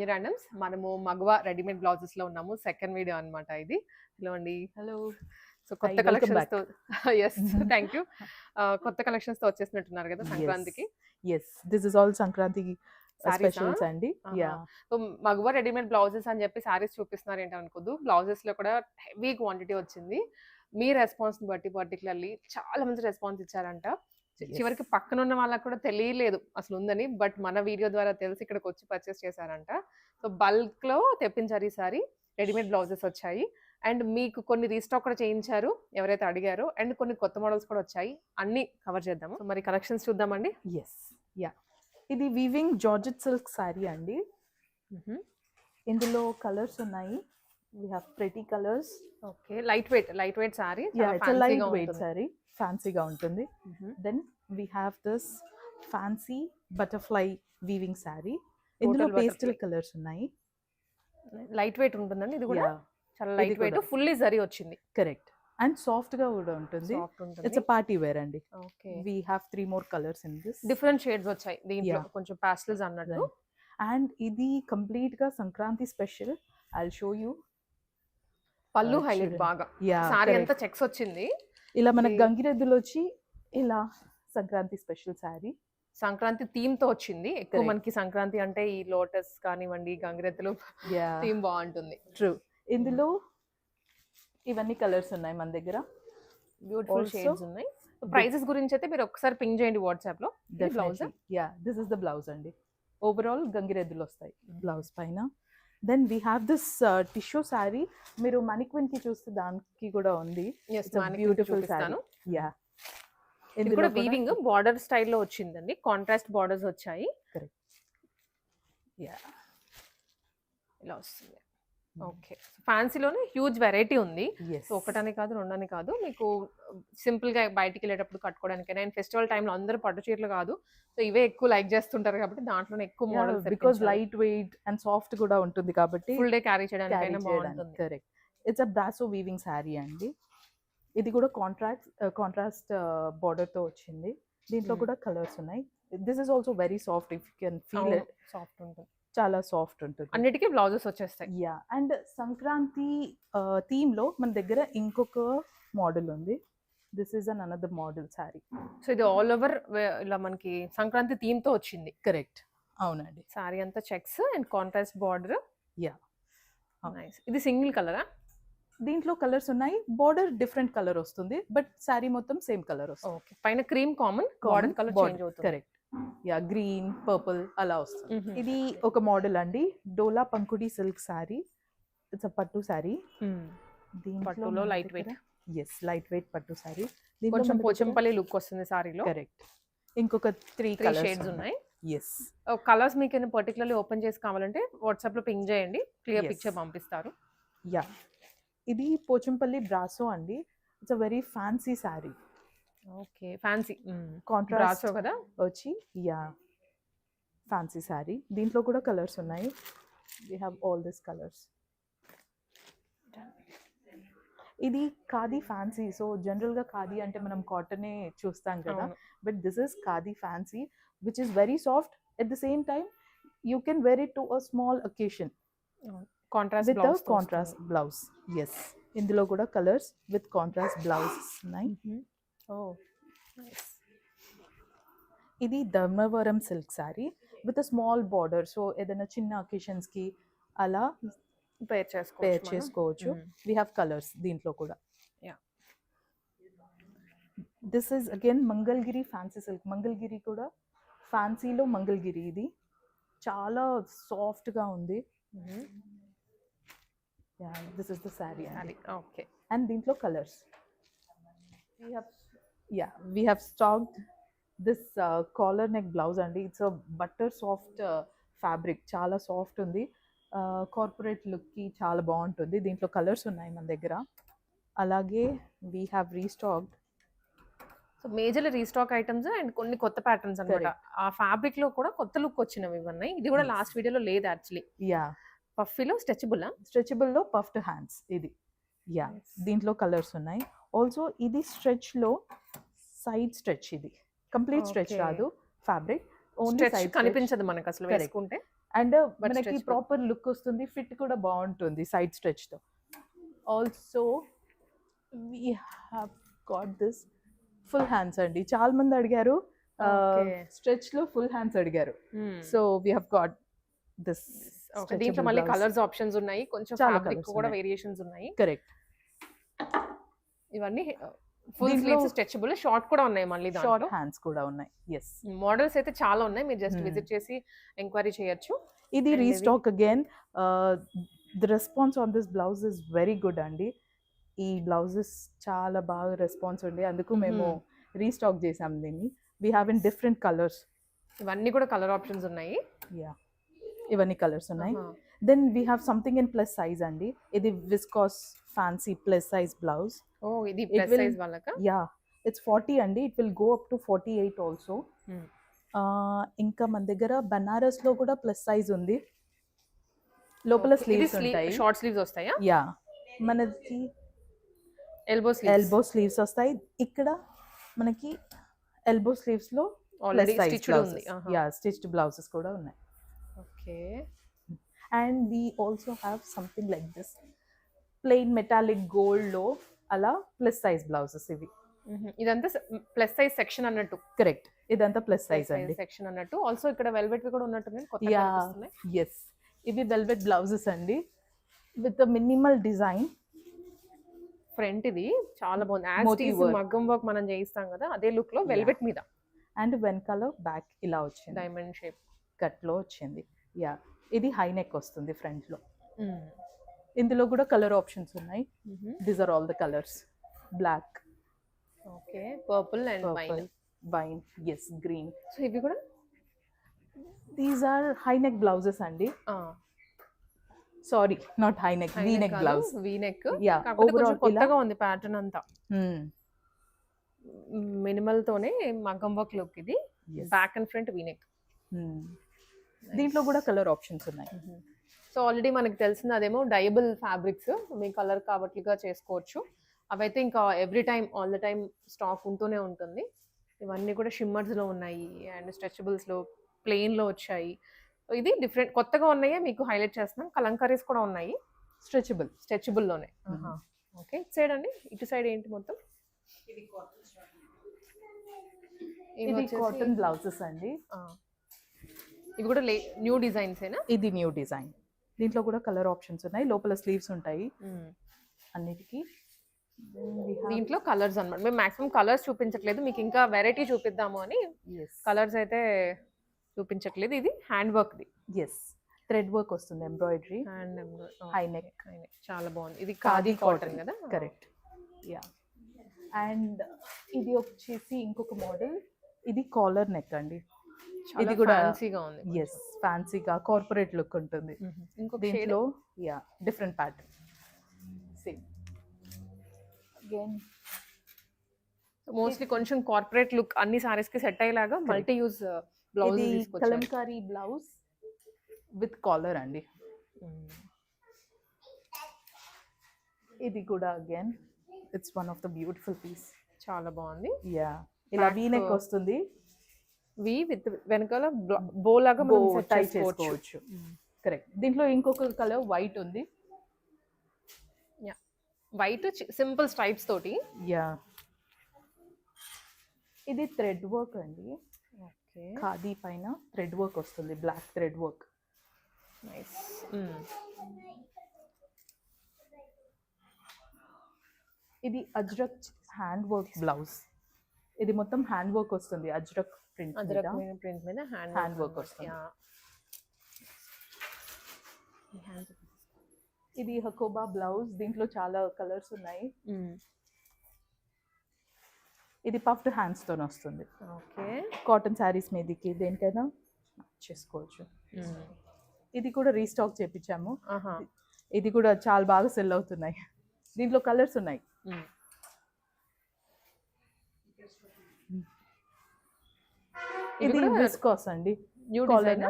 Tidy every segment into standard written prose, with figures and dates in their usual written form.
Funny randoms. మనము మగవా readymade బ్లౌజెస్‌లో ఉన్నాము. Second video అన్నమాట ఇది. హలో అండి. హలో. సో కొత్త హాయ్, వెల్కమ్ బ్యాక్. కలెక్షన్స్‌తో యెస్. Thank you. కొత్త కలెక్షన్స్‌తో వచ్చేసినట్టున్నారు కదా సంక్రాంతికి. yes this is all Sankranti సారీసా? స్పెషల్స్ అండి. ఆహా! యా సో మగవా రెడీమేడ్ బ్లౌజెస్ అని చెప్పి సారీస్ చూపిస్తున్నారు ఏంటి అనుకోద్దు. బ్లౌజెస్‌లో కూడా హెవీ క్వాంటిటీ వచ్చింది. మీ రెస్పాన్స్‌ని బట్టి పర్టిక్యులర్‌లీ చాలా మంచి రెస్పాన్స్ ఇచ్చారంట. చివరికి పక్కనున్న వాళ్ళకి కూడా తెలియలేదు అసలు ఉందని. బట్ మన వీడియో ద్వారా తెలిసి ఇక్కడికొచ్చి పర్చేస్ చేశారంట. సో బల్క్‌లో తెప్పించారు ఈసారి. రెడీమేడ్ బ్లౌజెస్ వచ్చాయి. అండ్ మీకు కొన్ని రీస్టాక్ కూడా చేయించారు ఎవరైతే అడిగారో. అండ్ కొన్ని కొత్త మోడల్స్ కూడా వచ్చాయి. అన్నీ కవర్ చేద్దాము. సో మరి కలెక్షన్స్ చూద్దామండి. ఎస్ యా ఇది వీవింగ్ జార్జెట్ సిల్క్ సారీ అండి. ఇందులో కలర్స్ ఉన్నాయి. we have pretty colors. Okay. Light weight sorry. Yeah, it's a lightweight saree. ఫ్యాన్సీగా ఉంటుంది. Then we have this fancy butterfly weaving saree. ఇందులో పేస్టల్ కలర్స్ ఉన్నాయి. Light weight ఉంటుందండి ఇది కూడా. Yeah, చాలా లైట్ వెయిట్, ఫుల్లీ జరీ వచ్చింది. కరెక్ట్. అండ్ సాఫ్ట్ గా కూడా ఉంటుంది. సాఫ్ట్ ఉంటుంది. ఇట్స్ అ పార్టీ వేర్ అండి. Okay. we have 3 more colors in this. Different shades వచ్చాయి దీంట్లో. Yeah. కొంచెం పాస్టల్స్ అన్నట్టు. అండ్ ఇది కంప్లీట్ గా Sankranti special. I show you. పళ్ళు హైలైట్ బాగా. సారీ అంతా చెక్స్ వచ్చింది. ఇలా మనకి గంగిరెద్దులు వచ్చి ఇలా Sankranti special sorry. Sankranti theme తో వచ్చింది. ఎక్కువ మనకి సంక్రాంతి అంటే ఈ లోటస్ కానివ్వండి, గంగిరెద్దులు థీమ్ బాగుంటుంది. ట్రూ. ఇందులో ఇవన్నీ కలర్స్ ఉన్నాయి మన దగ్గర. బ్యూటిఫుల్ షేడ్స్ ఉన్నాయి. ప్రైజెస్ గురించి అయితే మీరు ఒకసారి పింగ్ చేయండి వాట్సాప్ లో. Blouse this is the blouse అండి. ఓవరాల్ గంగిరెద్దులు వస్తాయి బ్లౌజ్ పైన. Then we have this tissue sari. మీరు మణిక్విన్ కి చూస్తే దానికి కూడా ఉంది. బ్యూటిఫుల్ శారీ. యా ఇది కూడా వీవింగ్ బార్డర్ స్టైల్లో వచ్చిందండి. కాంట్రాస్ట్ బార్డర్స్ వచ్చాయి. కరెక్ట్. యా ఇలా వస్తుంది. ఓకే. ఫ్యాన్సీలోనే హ్యూజ్ వెరైటీ ఉంది. yes. సో ఒకటని కాదు, రెండని కాదు. మీకు సింపుల్ గా బయటికి వెళ్ళేటప్పుడు కట్టుకోవడానికైనా. అండ్ ఫెస్టివల్ టైంలో అందరూ పట్టు చీరలు కాదు, సో ఇవే ఎక్కువ లైక్ చేస్తుంటారు కాబట్టి దాంట్లోనే ఎక్కువ models. Because light weight and soft కూడా ఉంటుంది కాబట్టి ఫుల్ డే క్యారీ చేయడానికైనా బాగుంటుంది. Correct. It's a brasso weaving sari అండి. ఇది కూడా కాంట్రాస్ట్ బార్డర్ తో వచ్చింది. దీంట్లో కూడా కలర్స్ ఉన్నాయి. This is also very soft. If you can feel it. Soft ఉంటుంది. చాలా సాఫ్ట్ ఉంటుంది. అన్నిటికీ బ్లౌజెస్ వచ్చేస్తాయి. యా. అండ్ సంక్రాంతి థీమ్ లో మన దగ్గర ఇంకొక మోడల్ ఉంది. This is an another model sorry. So ఇది ఆల్ ఓవర్ ఇలా మనకి సంక్రాంతి థీమ్ తో వచ్చింది. కరెక్ట్. అవునండి. సారీ అంతా checks and contrast border. Yeah. Nice. ఇది సింగిల్ కలరా? దీంట్లో కలర్స్ ఉన్నాయి. బార్డర్ డిఫరెంట్ కలర్ వస్తుంది, బట్ సారీ మొత్తం సేమ్ కలర్ వస్తుంది. ఓకే. పైన cream common, border colour change అవుతుంది. కరెక్ట్. యా, గ్రీన్, పర్పుల్ అలా వస్తుంది. ఇది ఒక మోడల్ అండి. డోలా పంకుడి silk sari. It's a pattu sari. పట్టులో light weight. Yes, light weight pattu sari. కొంచెం పోచంపల్లి లుక్ వస్తుంది సారీలో. కరెక్ట్. ఇంకొక 3 షేడ్స్ ఉన్నాయి. ఎస్. కలర్స్ మీకు ఏమైనా పర్టికులర్లీ ఓపెన్ చేసి కావాలంటే వాట్సాప్ లో పింగ్ చేయండి, క్లియర్ పిక్చర్ పంపిస్తారు. యా. ఇది పోచంపల్లి బ్రాసో అండి. It's a very fancy sari. Okay. Fancy contrast కదా వచ్చి. Yeah, fancy sari. దీంట్లో కూడా కలర్స్ ఉన్నాయి. We have all this colours. ఇది ఖాదీ ఫ్యాన్సీ. సో జనరల్ గా ఖాదీ అంటే మనం కాటనే చూస్తాం కదా, but this is khadi fancy which is very soft. At the same time you can wear it to a small occasion contrast with contrast blouse. Yes. ఇందులో కూడా colours with contrast blouses ఉన్నాయి. ఇది Dharmavaram silk sari with a small border. So ఏదైనా చిన్న occasions కి అలా పేర్ చేసుకోవచ్చు. We have colours దీంట్లో కూడా. This is again Mangalagiri fancy silk. Mangalagiri కూడా ఫ్యాన్సీలో మంగళగిరి. ఇది చాలా సాఫ్ట్ గా ఉంది. This is the sari. Okay. And దీంట్లో colours. we have stocked this collar neck blouse అండి. It's butter soft fabric. చాలా సాఫ్ట్ ఉంది. కార్పొరేట్ లుక్ కి చాలా బాగుంటుంది. దీంట్లో కలర్స్ ఉన్నాయి మన దగ్గర. అలాగే we have restocked. So majorly restock items and కొన్ని కొత్త ప్యాటర్న్స్ అన్నమాట. ఆ ఫ్యాబ్రిక్ లో కూడా కొత్త లుక్ వచ్చినవి ఇవన్నీ. ఇది కూడా లాస్ట్ వీడియోలో లేదు యాక్చువల్లీ. యా. పఫీలో స్ట్రెచబుల్ లో పఫ్డ్ హ్యాండ్స్ ఇది. యా. దీంట్లో కలర్స్ ఉన్నాయి. ఆల్సో ఇది స్ట్రెచ్ లో సైడ్ స్ట్రెచ్. ఇది కంప్లీట్ స్ట్రెచ్ రాదు ఫ్యాబ్రిక్. ఓన్లీ సైడ్ కనిపించదు మనకు అసలు వేసుకుంటే. అండ్ But మనకి stretchable. ప్రాపర్ లుక్ వస్తుంది, ఫిట్ కూడా బాగుంటుంది సైడ్ స్ట్రెచ్ తో. Also we have got this full hands అండి. చాలా మంది అడిగారు Okay. స్ట్రెచ్ లో ఫుల్ హ్యాండ్స్ అడిగారు. Hmm. So we have got this. Okay, దీంట్లో మళ్ళీ కలర్స్ ఆప్షన్స్ ఉన్నాయి, కొంచెం చాలా ఫ్యాబ్రిక్ colours కూడా ఉన్నాయి. వేరియేషన్స్ ఉన్నాయి. కరెక్ట్. ఇవన్నీ ఫుల్ దీంట్లో స్లీవ్స్ స్ట్రెచబుల్, షార్ట్ కూడా ఉన్నాయి మళ్ళీ షార్ట్ దాంట్లో. హ్యాండ్స్ కూడా ఉన్నాయి. ఎస్. మోడల్స్ అయితే చాలా ఉన్నాయి, మీరు జస్ట్ విజిట్ చేసి ఎంక్వైరీ చేయొచ్చు. ఇది And restock again. The response on this blouse is very good అండి. ఈ బ్లౌజెస్ చాలా బాగా రెస్పాన్స్ ఉంది, అందుకు మేము రీస్టాక్ చేసాం దీన్ని. We have in different colours. ఇవన్నీ కూడా కలర్ ఆప్షన్స్ ఉన్నాయి. యా, ఇవన్నీ కలర్స్ ఉన్నాయి. Then we have something in plus size అండి. ఇది viscose fancy plus size blouse. ఓ, ఇది ప్లస్ will- సైజ్ వాళ్ళక. యా, ఇట్స్ 40 అండి. It will go up to 48 also. ఇంకా మన దగ్గర బనారస్ లో కూడా ప్లస్ సైజ్ ఉంది. లోపల స్లీవ్స్ ఉంటాయి. షార్ట్ స్లీవ్స్ వస్తాయా? యా, మనకి ఎల్బో స్లీవ్స్. ఎల్బో స్లీవ్స్ వస్తాయి. ఇక్కడ మనకి ఎల్బో స్లీవ్స్ లో ఆల్రెడీ ప్లస్ సైజ్ స్టిచ్డ్ ఉంది. బ్లౌజెస్, యా, స్టిచ్డ్ బ్లౌజెస్ కూడా ఉన్నాయి. Okay. And we also have something like this plain metallic gold లో అలా ప్లస్ సైజ్ బ్లౌజెస్ ఇవి. ఇదంతా ప్లస్ సైజ్ సెక్షన్ అన్నట్టు. కరెక్ట్, ఇదంతా ప్లస్ సైజ్ అండి. సెక్షన్ అన్నట్టు. ఆల్సో ఇక్కడ వెల్వెట్ కూడా ఉన్నట్టు కొత్తగా యా, కనిపిస్తున్నాయి. ఎస్, ఇవి వెల్వెట్ బ్లౌజెస్ అండి విత్ మినిమల్ డిజైన్. ఫ్రంట్ ఇది చాలా బాగుంది, యాజ్ Motif టీజ్ work. మగ్గం వర్క్ మనం చేయిస్తాం కదా అదే లుక్ లో వెల్వెట్ మీద అండ్ వెనకాల బ్యాక్ ఇలా వచ్చింది, డైమండ్ షేప్. కట్ లో వచ్చింది. యా, ఇది హై నెక్ వస్తుంది ఫ్రంట్ లో. ఇందులో కూడా కలర్ ఆప్షన్స్ ఉన్నాయి. These are all the colours. Black, okay, purple and wine. Wine, yes, green. So ఇవి కూడా these are high neck blouses అండి. Sorry, not high neck, V neck blouse. V neck. Yeah, కాకపోతే కొంచెం overall కొత్తగా ఉంది pattern అంతా. Minimal తోనే మగ్గం వర్క్ లుక్ ఇది. Back and front V neck. దీంట్లో కూడా కలర్ ఆప్షన్స్ ఉన్నాయి. సో ఆల్రెడీ మనకి తెలిసింది అదేమో డయబుల్ ఫ్యాబ్రిక్స్, మీ కలర్ కాబట్టిగా చేసుకోవచ్చు. అవైతే ఇంకా every time all the time stock ఉంటూనే ఉంటుంది. ఇవన్నీ కూడా షిమ్మర్స్ లో ఉన్నాయి అండ్ స్ట్రెచబుల్స్ లో, ప్లెయిన్ లో వచ్చాయి. ఇది డిఫరెంట్ కొత్తగా ఉన్నాయే మీకు హైలైట్ చేస్తున్నాం. కలంకారీస్ కూడా ఉన్నాయి స్ట్రెచబుల్. స్ట్రెచబుల్ లోనే. ఓకే, ఇటు సైడ్ అండి, ఇటు సైడ్ ఏంటి మొత్తం? ఇది కాటన్ బ్లౌజెస్ అండి. ఇవి కూడా న్యూ డిజైన్స్ ఏనా? ఇది న్యూ డిజైన్. దీంట్లో కూడా కలర్ ఆప్షన్స్ ఉన్నాయి, లోపల స్లీవ్స్ ఉంటాయి అన్నిటికీ. దీంట్లో కలర్స్ అన్నమాట. మేము మాక్సిమం కలర్స్ చూపించట్లేదు, మీకు ఇంకా వెరైటీ చూపిద్దాము అని కలర్స్ అయితే చూపించట్లేదు. ఇది హ్యాండ్ వర్క్ ది. ఎస్, థ్రెడ్ వర్క్ వస్తుంది, ఎంబ్రాయిడరీ, హ్యాండ్ హై నెక్. చాలా బాగుంది. ఇది ఖాదీ కాటన్ కదా. కరెక్ట్. యా, అండ్ ఇది వచ్చేసి ఇంకొక మోడల్. ఇది కాలర్ నెక్ అండి. ఇది కూడా ఫ్యాన్సీగా ఉంది. ఎస్, ఫ్యాన్సీగా కార్పొరేట్ లుక్ ఉంటుంది. ఇంకొక దీంట్లో yeah different pattern. Same again mostly కొంచెం కార్పొరేట్ లుక్ అన్ని సారీస్ కి సెట్ అయ్యేలాగా మల్టీ యూజ్ బ్లౌజ్ ఇది తీసుకొచ్చారు. కలంకారీ బ్లౌజ్ విత్ కాలర్ అండి. ఇది కూడా again it's one of the beautiful piece. చాలా బాగుంది. యా, ఇలా వీ నెక్ వస్తుంది. వి విత్ వెనకాల బో లాగా మనం సెట్ టై చేసుకోవచ్చు. చేసుకోవచ్చు. కరెక్ట్. దీంట్లో ఇంకొక కలర్ వైట్ ఉంది. యా, వైట్ సింపుల్ స్ట్రైప్స్ తోటి. యా, ఇది థ్రెడ్ వర్క్ అండి. ఓకే, ఖాదీ పైన థ్రెడ్ వర్క్ వస్తుంది, బ్లాక్ థ్రెడ్ వర్క్. నైస్. ఇది అజ్రక్ హ్యాండ్ వర్క్ బ్లౌజ్. ఇది మొత్తం హ్యాండ్ వర్క్ వస్తుంది, అజ్రక్ ప్రింట్ ప్రింట్ మీద హ్యాండ్ వర్క్ వస్తుంది. ఇది హకోబా బ్లౌజ్. దీంట్లో చాలా కలర్స్ ఉన్నాయి. ఇది పఫ్డ్ హ్యాండ్స్ తో వస్తుంది. ఓకే, కాటన్ శారీస్ మీదకి దేనికైనా చేసుకోవచ్చు. ఇది కూడా రీస్టాక్ చేపించాము. ఇది కూడా చాలా బాగా సెల్ అవుతున్నాయి. దీంట్లో కలర్స్ ఉన్నాయి. ఇది విస్కాస్ అండి, న్యూ డిజైన్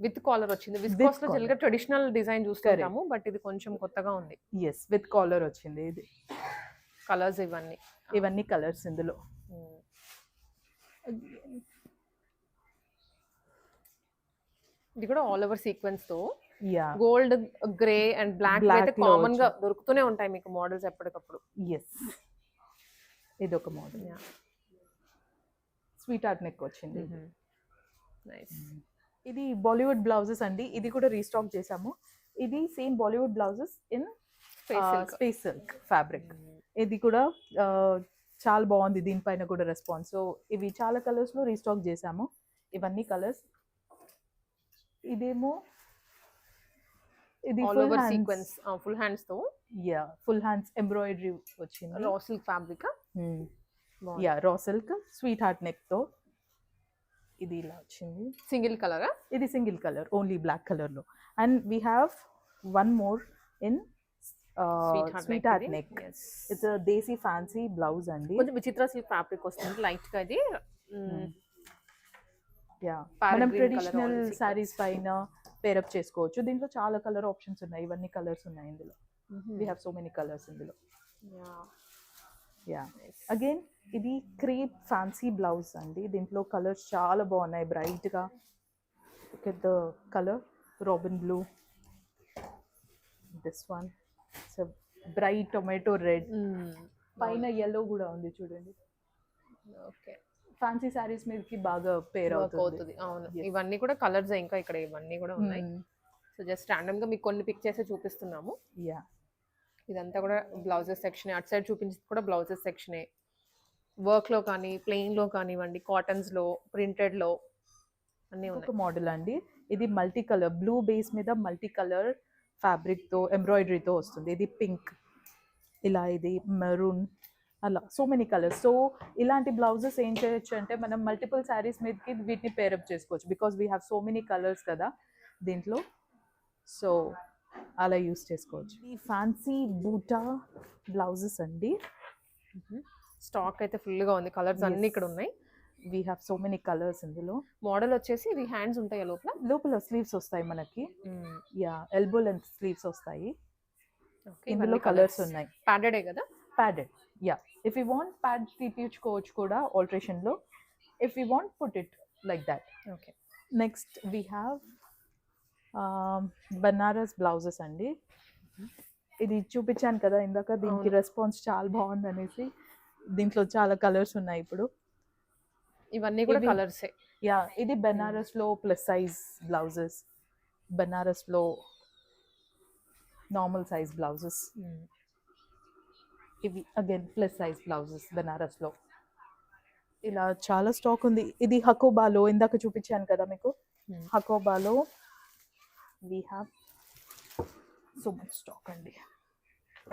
విత్ కాలర్ వచ్చింది. విస్కాస్ లో జనరల్ గా ట్రెడిషనల్ డిజైన్ చూస్తుంటాము, బట్ ఇది కొంచెం కొత్తగా ఉంది. ఎస్, విత్ కాలర్ వచ్చింది. ఇది కలర్స్ ఇవన్నీ కలర్స్ ఇందులో. ఇది కూడా ఆల్ ఓవర్ సీక్వెన్స్ తో yeah gold, grey and black Black అయితే లో కామన్ గా దొరుకుతూనే ఉంటాయి మీకు మోడల్స్ ఎప్పటికప్పుడు. ఎస్ ఇది ఒక మోడల్ స్వీట్ ఆర్ట్ నెక్ వచ్చింది. నైస్. ఇది బాలీవుడ్ బ్లౌజెస్ అండి, ఇది కూడా రీస్టాక్ చేసాము. ఇది same Bollywood blouses in space silk fabric. ఇది కూడా చాలా బాగుంది, దీనిపైన కూడా రెస్పాన్స్. సో ఇవి చాలా కలర్స్ లో రీస్టాక్ చేసాము, ఇవన్నీ కలర్స్. ఇదేమో ఇది all over sequins full hands తో యా ఫుల్ హ్యాండ్స్ ఎంబ్రాయిడరీ వచ్చింది. Raw silk fabric. Yeah raw silk sweetheart neck తో ఇది ఇలా వచ్చింది. Single colour. ఇది single colour only black colour లో. And we have one more in sweetheart neck. It's desi fancy blouse అండి. కొంచెం విచిత్ర సిల్క్ ఫ్యాబ్రిక్ వస్తుంది లైట్ గా. ఇది యా మనం ట్రెడిషనల్ సారీస్ పైన పేరప్ చేసుకోవచ్చు. దీంట్లో చాలా కలర్ ఆప్షన్స్ ఉన్నాయి, ఇవన్నీ కలర్స్ ఉన్నాయి ఇందులో. We have so many colours ఇందులో. యా అగైన్ ఇది క్రేప్ ఫ్యాన్సీ బ్లౌజ్ అండి, దీంట్లో కలర్స్ చాలా బాగున్నాయి బ్రైట్ గా. Look the colour robin blue, this one bright tomato red, పైన yellow కూడా ఉంది చూడండి. ఓకే, ఫ్యాన్సీ సారీస్ మీదకి బాగా పేర్ అవుతుంది. అవును, ఇవన్నీ కూడా కలర్స్ ఇంకా ఇక్కడ ఇవన్నీ కూడా ఉన్నాయి. సో జస్ట్ ర్యాండమ్ గా మీకు కొన్ని పిక్ చేసి చూపిస్తున్నాము. యా ఇదంతా కూడా బ్లౌజెస్ సెక్షన్. అటు సైడ్ చూపించింది కూడా బ్లౌజెస్ సెక్షనే. వర్క్ లో కానీ ప్లెయిన్ లో కానివ్వండి, కాటన్స్ లో, ప్రింటెడ్ లో అన్నీ ఉన్నాయి. ఒక మోడల్ అండి, ఇది మల్టీ కలర్ బ్లూ బేస్ మీద మల్టీ కలర్ ఫ్యాబ్రిక్ తో ఎంబ్రాయిడరీతో వస్తుంది. ఇది పింక్, ఇలా ఇది మెరూన్, అలా సో మెనీ కలర్స్. సో ఇలాంటి బ్లౌజెస్ ఏం చేయొచ్చు అంటే మనం మల్టిపుల్ శారీస్ మీదకి వీటిని పేరప్ చేసుకోవచ్చు, because we have so many colours కదా దీంట్లో. సో అలా యూస్ చేసుకోవచ్చు. ఈ ఫ్యాన్సీ బూటా బ్లౌజెస్ అండి, స్టాక్ అయితే ఫుల్ గా ఉంది, కలర్స్ అన్ని ఇక్కడ ఉన్నాయి. We have so many colours ఇందులో. మోడల్ వచ్చేసి ఇది హ్యాండ్స్ ఉంటాయి లోపల. లోపల స్లీవ్స్ వస్తాయి మనకి. యా ఎల్బో లెంత్ స్లీవ్స్ వస్తాయి. ఇందులో కలర్స్ ఉన్నాయి. ప్యాడెడే కదా? Padded. Yeah if you want pad తీపించుకోవచ్చు కూడా ఆల్టరేషన్ లో, if you want put it like that. Okay, next we have Banaras blouses అండి. ఇది చూపించాను కదా ఇందాక, దీనికి రెస్పాన్స్ చాలా బాగుంది అనేసి. దీంట్లో చాలా కలర్స్ ఉన్నాయి ఇప్పుడు. ఇవన్నీ కూడా కలర్సే. యా ఇది బనారస్ లో ప్లస్ సైజ్ బ్లౌజెస్, బనారస్ లో నార్మల్ సైజ్ బ్లౌజెస్. ఇవి again plus size blouses Banaras లో. ఇలా చాలా స్టాక్ ఉంది. ఇది హకోబాలో ఇందాక చూపించాను కదా మీకు, హకోబాలో we have so much stock అండి.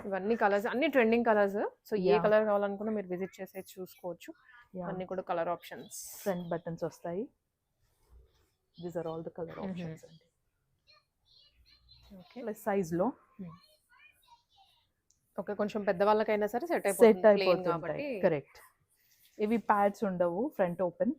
ఇవన్నీ కలర్స్, అన్ని ట్రెండింగ్ కలర్స్. సో ఏ కలర్ కావాలనుకున్నా మీరు విజిట్ చేసి చూసుకోవచ్చు. అన్ని కూడా కలర్ ఆప్షన్స్. ఫ్రంట్ బటన్స్ వస్తాయి. These are all the colour options అండి. ఓకే, ప్లస్ సైజ్ లో. ఓకే, కొంచెం పెద్దవాళ్ళకైనా సరే సెట్ అయిపోతుంది. కరెక్ట్. ఇవి ప్యాడ్స్ ఉండవు, ఫ్రంట్ ఓపెన్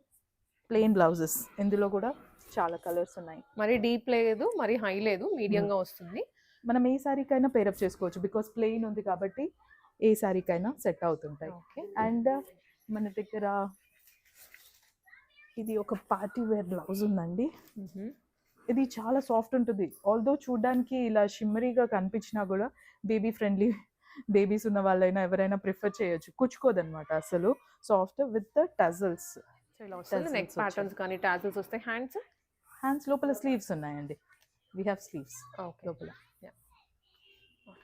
ప్లెయిన్ బ్లౌజెస్. ఇందులో కూడా చాలా కలర్స్ ఉన్నాయి. మరి డీప్ లేదు, మరి హై లేదు, మీడియం గా వస్తుంది. మనం ఏ సారీకైనా పేరప్ చేసుకోవచ్చు, బికాస్ ప్లెయిన్ ఉంది కాబట్టి ఏ సారీకైనా సెట్ అవుతుంటాయి. అండ్ మన దగ్గర ఇది ఒక పార్టీ వేర్ బ్లౌజ్ ఉందండి. ఇది చాలా సాఫ్ట్ ఉంటుంది. ఆల్దో చూడడానికి ఇలా షిమ్మరీగా కనిపించినా కూడా బేబీ ఫ్రెండ్లీ, బేబీస్ ఉన్న వాళ్ళైనా ఎవరైనా ప్రిఫర్ చేయొచ్చు. కుచ్చుకోదనమాట అసలు, soft with the tassels. Neck patterns కానీ టాజిల్స్ వస్తాయి. హ్యాండ్స్ లోపల స్లీవ్స్ ఉన్నాయండి. వీ హ్యావ్ స్లీవ్స్ లోపల.